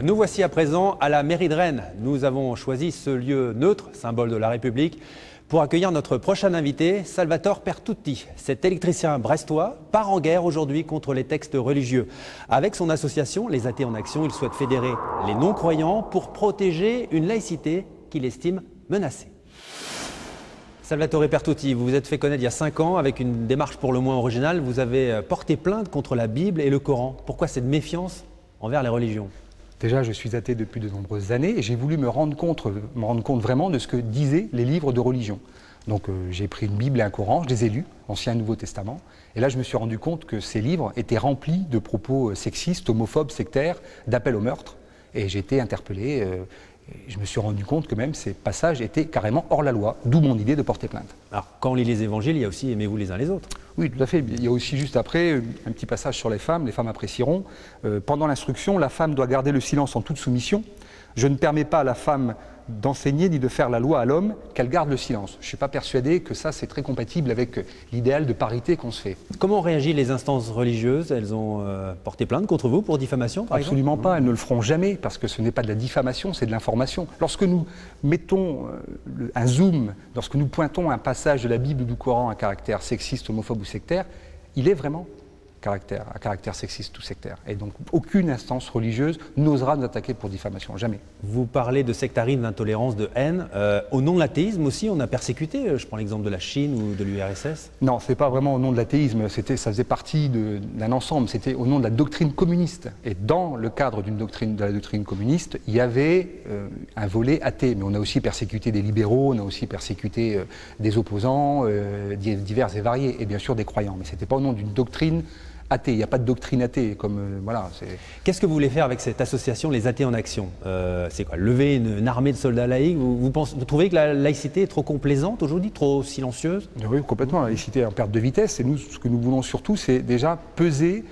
Nous voici à présent à la mairie de Rennes. Nous avons choisi ce lieu neutre, symbole de la République, pour accueillir notre prochain invité, Salvatore Pertutti. Cet électricien brestois part en guerre aujourd'hui contre les textes religieux. Avec son association Les Athées en Action, il souhaite fédérer les non-croyants pour protéger une laïcité qu'il estime menacée. Salvatore Pertutti, vous vous êtes fait connaître il y a 5 ans avec une démarche pour le moins originale. Vous avez porté plainte contre la Bible et le Coran. Pourquoi cette méfiance envers les religions ? Déjà, je suis athée depuis de nombreuses années et j'ai voulu me rendre compte vraiment de ce que disaient les livres de religion. Donc j'ai pris une Bible et un Coran, je les ai lus, Ancien et Nouveau Testament, et là je me suis rendu compte que ces livres étaient remplis de propos sexistes, homophobes, sectaires, d'appels au meurtre, et j'ai été interpellé. Je me suis rendu compte que même ces passages étaient carrément hors la loi, d'où mon idée de porter plainte. Alors, quand on lit les évangiles, il y a aussi « aimez-vous les uns les autres ». Oui, tout à fait. Il y a aussi juste après un petit passage sur les femmes apprécieront. Pendant l'instruction, la femme doit garder le silence en toute soumission. Je ne permets pas à la femme d'enseigner ni de faire la loi à l'homme, qu'elle garde le silence. Je ne suis pas persuadé que ça, c'est très compatible avec l'idéal de parité qu'on se fait. Comment ont réagi les instances religieuses? Elles ont porté plainte contre vous pour diffamation, par exemple? Absolument pas, elles ne le feront jamais, parce que ce n'est pas de la diffamation, c'est de l'information. Lorsque nous mettons un zoom, lorsque nous pointons un passage de la Bible ou du Coran à caractère sexiste, homophobe ou sectaire, il est vraiment à caractère sexiste ou sectaire. Et donc aucune instance religieuse n'osera nous attaquer pour diffamation, jamais. Vous parlez de sectarisme, d'intolérance, de haine. Au nom de l'athéisme aussi, on a persécuté, je prends l'exemple de la Chine ou de l'URSS. Non, ce n'est pas vraiment au nom de l'athéisme, ça faisait partie d'un ensemble, c'était au nom de la doctrine communiste. Et dans le cadre de la doctrine communiste, il y avait un volet athée. Mais on a aussi persécuté des libéraux, on a aussi persécuté des opposants, divers et variés, et bien sûr des croyants. Mais ce n'était pas au nom d'une doctrine athée, il n'y a pas de doctrine athée, comme voilà. Qu'est-ce que vous voulez faire avec cette association Les Athées en Action? C'est quoi? Lever une armée de soldats laïcs? Vous trouvez que la laïcité est trop complaisante aujourd'hui, trop silencieuse? Oui, complètement. La laïcité est en perte de vitesse. Et nous, ce que nous voulons surtout, c'est déjà peser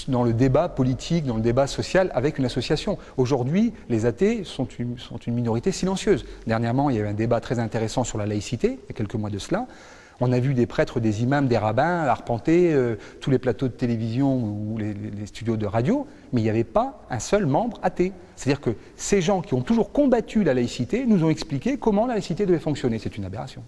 dans le débat politique, dans le débat social avec une association. Aujourd'hui, les athées sont une minorité silencieuse. Dernièrement, il y a eu un débat très intéressant sur la laïcité, il y a quelques mois de cela. On a vu des prêtres, des imams, des rabbins arpenter tous les plateaux de télévision ou les studios de radio, mais il n'y avait pas un seul membre athée. C'est-à-dire que ces gens qui ont toujours combattu la laïcité nous ont expliqué comment la laïcité devait fonctionner. C'est une aberration.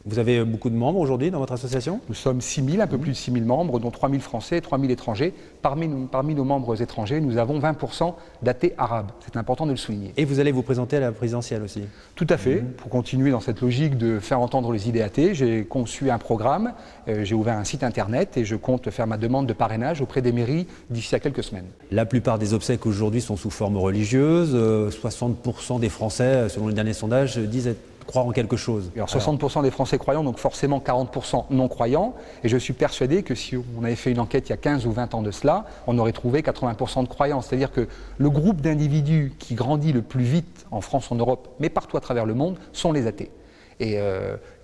Vous avez beaucoup de membres aujourd'hui dans votre association? Nous sommes 6 000, un peu plus de 6 000 membres, dont 3 000 Français et 3 000 étrangers. Parmi nos membres étrangers, nous avons 20% d'athées arabes. C'est important de le souligner. Et vous allez vous présenter à la présidentielle aussi? Tout à fait. Pour continuer dans cette logique de faire entendre les idées athées, j'ai conçu un programme, j'ai ouvert un site internet et je compte faire ma demande de parrainage auprès des mairies d'ici à quelques semaines. La plupart des obsèques aujourd'hui sont sous forme religieuse. 60% des Français, selon les derniers sondages, disent croire en quelque chose. Alors 60% des Français croyants, donc forcément 40% non croyants. Et je suis persuadé que si on avait fait une enquête il y a 15 ou 20 ans de cela, on aurait trouvé 80% de croyants. C'est-à-dire que le groupe d'individus qui grandit le plus vite en France, en Europe, mais partout à travers le monde, sont les athées. Et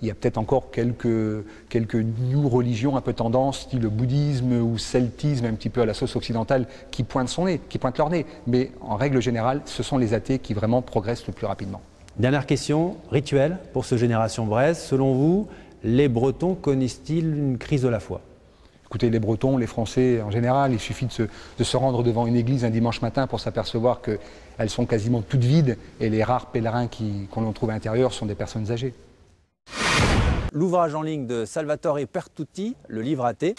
il y a peut-être encore quelques new religions un peu tendance, style le bouddhisme ou celtisme, un petit peu à la sauce occidentale, qui pointent leur nez. Mais en règle générale, ce sont les athées qui vraiment progressent le plus rapidement. Dernière question, rituel pour ce Génération Brest. Selon vous, les Bretons connaissent-ils une crise de la foi? Écoutez, les Bretons, les Français en général, il suffit de se rendre devant une église un dimanche matin pour s'apercevoir qu'elles sont quasiment toutes vides et les rares pèlerins qu'on trouve à l'intérieur sont des personnes âgées. L'ouvrage en ligne de Salvatore Pertutti, le livre athée.